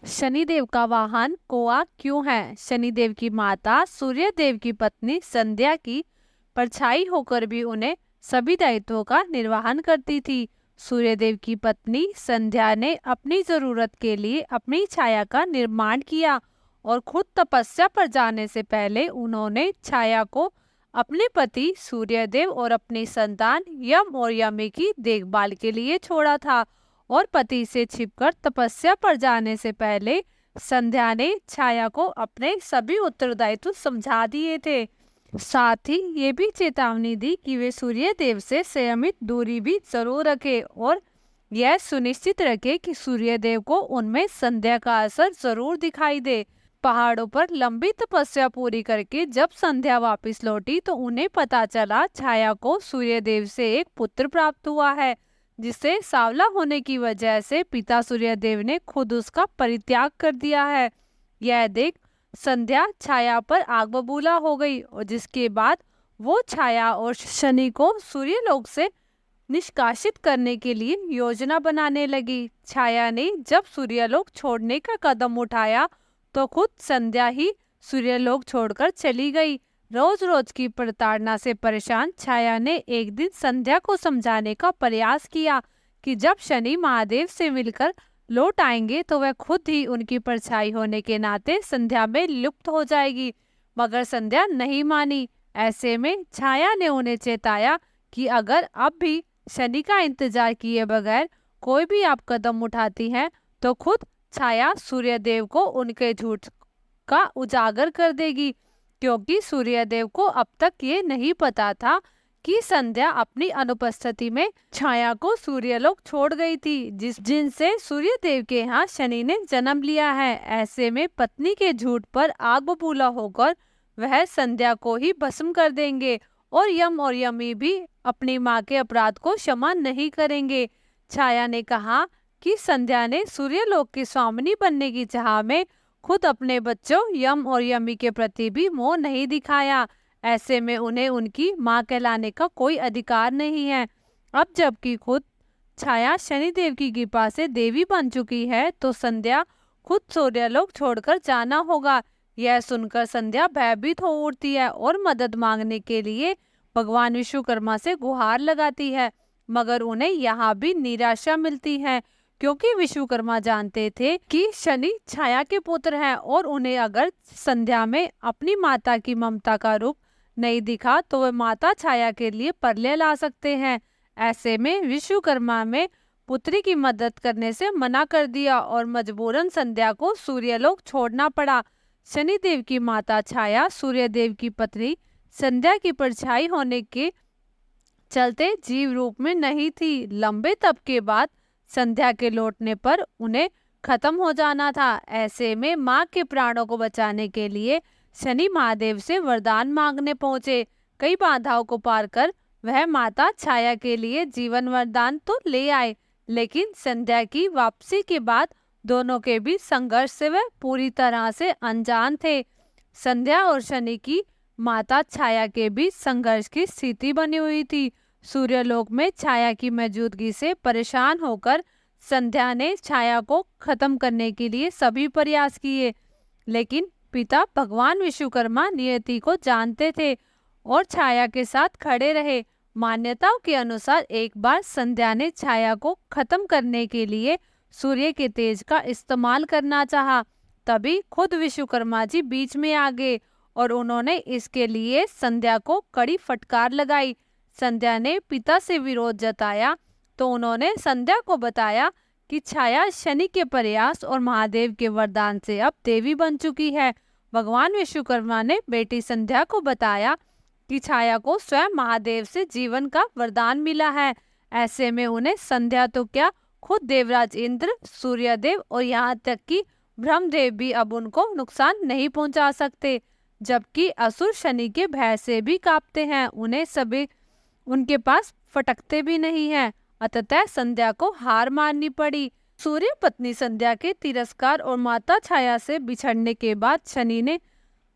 शनिदेव का वाहन कोआ क्यों है? शनिदेव की माता सूर्यदेव की पत्नी संध्या की परछाई होकर भी उन्हें सभी दायित्वों का निर्वहन करती थी। सूर्यदेव की पत्नी संध्या ने अपनी जरूरत के लिए अपनी छाया का निर्माण किया और खुद तपस्या पर जाने से पहले उन्होंने छाया को अपने पति सूर्यदेव और अपनी संतान यम और यमी की देखभाल के लिए छोड़ा था। और पति से छिपकर तपस्या पर जाने से पहले संध्या ने छाया को अपने सभी उत्तरदायित्व समझा दिए थे। साथ ही ये भी चेतावनी दी कि वे सूर्य देव से संयमित दूरी भी जरूर रखे और यह सुनिश्चित रखे कि सूर्य देव को उनमें संध्या का असर जरूर दिखाई दे। पहाड़ों पर लंबी तपस्या पूरी करके जब संध्या वापस लौटी तो उन्हें पता चला छाया को सूर्य देव से एक पुत्र प्राप्त हुआ है, जिसे सांवला होने की वजह से पिता सूर्यदेव ने खुद उसका परित्याग कर दिया है। यह देख संध्या छाया पर आग बबूला हो गई और जिसके बाद वो छाया और शनि को सूर्यलोक से निष्कासित करने के लिए योजना बनाने लगी। छाया ने जब सूर्यलोक छोड़ने का कदम उठाया तो खुद संध्या ही सूर्यलोक छोड़कर चली गई। रोज रोज की प्रताड़ना से परेशान छाया ने एक दिन संध्या को समझाने का प्रयास किया कि जब शनि महादेव से मिलकर लौट आएंगे तो वह खुद ही उनकी परछाई होने के नाते संध्या में लुप्त हो जाएगी, मगर संध्या नहीं मानी। ऐसे में छाया ने उन्हें चेताया कि अगर अब भी शनि का इंतजार किए बगैर कोई भी आप कदम उठाती हैं तो खुद छाया सूर्यदेव को उनके झूठ का उजागर कर देगी, क्योंकि सूर्यदेव को अब तक ये नहीं पता था कि संध्या अपनी अनुपस्थिति में छाया को सूर्यलोक छोड़ गई थी, जिनसे सूर्यदेव के यहाँ शनि ने जन्म लिया है। ऐसे में पत्नी के झूठ पर आग बबूला होकर वह संध्या को ही भस्म कर देंगे और यम और यमी भी अपनी माँ के अपराध को क्षमा नहीं करेंगे। छाया ने कहा कि संध्या ने सूर्यलोक की स्वामिनी बनने की चाह में खुद अपने बच्चों यम और यमी के प्रति भी मोह नहीं दिखाया। ऐसे में उन्हें उनकी माँ कहलाने का कोई अधिकार नहीं है। अब जबकि खुद छाया शनिदेव की कृपा से देवी बन चुकी है तो संध्या खुद सूर्यलोक छोड़कर जाना होगा। यह सुनकर संध्या भयभीत हो उठती है और मदद मांगने के लिए भगवान विश्वकर्मा से गुहार लगाती है, मगर उन्हें यहाँ भी निराशा मिलती है, क्योंकि विश्वकर्मा जानते थे कि शनि छाया के पुत्र हैं और उन्हें अगर संध्या में अपनी माता की ममता का रूप नहीं दिखा तो वे माता छाया के लिए प्रलय ला सकते हैं। ऐसे में विश्वकर्मा में पुत्री की मदद करने से मना कर दिया और मजबूरन संध्या को सूर्यलोक छोड़ना पड़ा। शनिदेव की माता छाया सूर्यदेव की पत्नी संध्या की परछाई होने के चलते जीव रूप में नहीं थी। लंबे तप के बाद संध्या के लौटने पर उन्हें खत्म हो जाना था। ऐसे में माँ के प्राणों को बचाने के लिए शनि महादेव से वरदान मांगने पहुंचे। कई बाधाओं को पार कर वह माता छाया के लिए जीवन वरदान तो ले आए, लेकिन संध्या की वापसी के बाद दोनों के बीच संघर्ष से वह पूरी तरह से अनजान थे। संध्या और शनि की माता छाया के बीच संघर्ष की स्थिति बनी हुई थी। सूर्यलोक में छाया की मौजूदगी से परेशान होकर संध्या ने छाया को खत्म करने के लिए सभी प्रयास किए, लेकिन पिता भगवान विश्वकर्मा नियति को जानते थे और छाया के साथ खड़े रहे। मान्यताओं के अनुसार एक बार संध्या ने छाया को खत्म करने के लिए सूर्य के तेज का इस्तेमाल करना चाहा, तभी खुद विश्वकर्मा जी बीच में आ गए और उन्होंने इसके लिए संध्या को कड़ी फटकार लगाई। संध्या ने पिता से विरोध जताया तो उन्होंने संध्या को बताया कि छाया शनि के प्रयास और महादेव के वरदान से अब देवी बन चुकी है। भगवान विश्वकर्मा ने बेटी संध्या को बताया कि छाया को स्वयं महादेव से जीवन का वरदान मिला है। ऐसे में उन्हें संध्या तो क्या, खुद देवराज इंद्र, सूर्यदेव और यहाँ तक कि ब्रह्मदेव भी अब उनको नुकसान नहीं पहुंचा सकते, जबकि असुर शनि के भय से भी कांपते हैं। उन्हें सभी उनके पास फटकते भी नहीं हैं। अतः संध्या को हार माननी पड़ी। सूर्य पत्नी संध्या के तिरस्कार और माता छाया से बिछड़ने के बाद शनि ने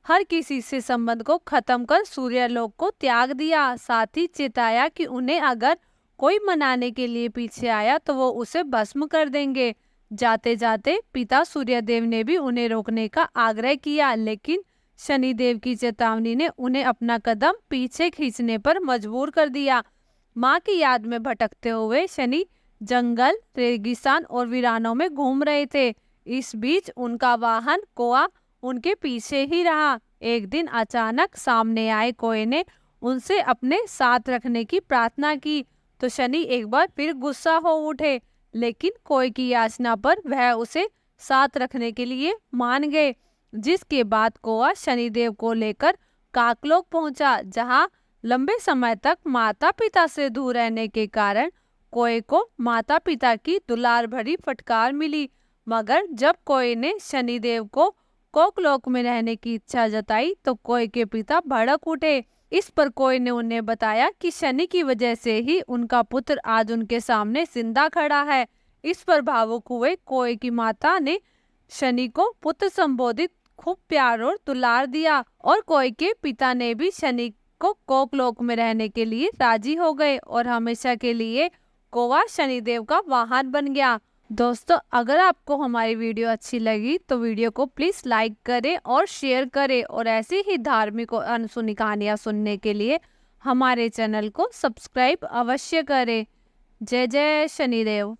हर किसी से संबंध को खत्म कर सूर्यलोक को त्याग दिया। साथ ही चेताया कि उन्हें अगर कोई मनाने के लिए पीछे आया तो वो उसे भस्म कर देंगे। जाते जाते पिता सूर्यदेव ने भी उन्हें रोकने का आग्रह किया, लेकिन शनिदेव की चेतावनी ने उन्हें अपना कदम पीछे खींचने पर मजबूर कर दिया। माँ की याद में भटकते हुए शनि जंगल, रेगिस्तान और वीरानों में घूम रहे थे। इस बीच उनका वाहन कोआ उनके पीछे ही रहा। एक दिन अचानक सामने आए कोए ने उनसे अपने साथ रखने की प्रार्थना की, तो शनि एक बार फिर गुस्सा हो उठे, लेकिन कोए की याचना पर वह उसे साथ रखने के लिए मान गए। जिसके बाद कोआ शनिदेव को लेकर काकलोक पहुंचा, जहां लंबे समय तक माता पिता से दूर रहने के कारण कोए को माता पिता की दुलार भरी फटकार मिली। मगर जब कोए ने शनिदेव को कोकलोक में रहने की इच्छा जताई तो कोए के पिता भड़क उठे। इस पर कोए ने उन्हें बताया कि शनि की वजह से ही उनका पुत्र आज उनके सामने जिंदा खड़ा है। इस पर भावुक हुए कोए की माता ने शनि को पुत्र संबोधित खूब प्यार और दुलार दिया और कोए के पिता ने भी शनि को कोकलोक में रहने के लिए राजी हो गए और हमेशा के लिए कोआ शनिदेव का वाहन बन गया। दोस्तों, अगर आपको हमारी वीडियो अच्छी लगी तो वीडियो को प्लीज़ लाइक करें और शेयर करें, और ऐसी ही धार्मिक और अनसुनी कहानियाँ सुनने के लिए हमारे चैनल को सब्सक्राइब अवश्य करें। जय जय शनिदेव।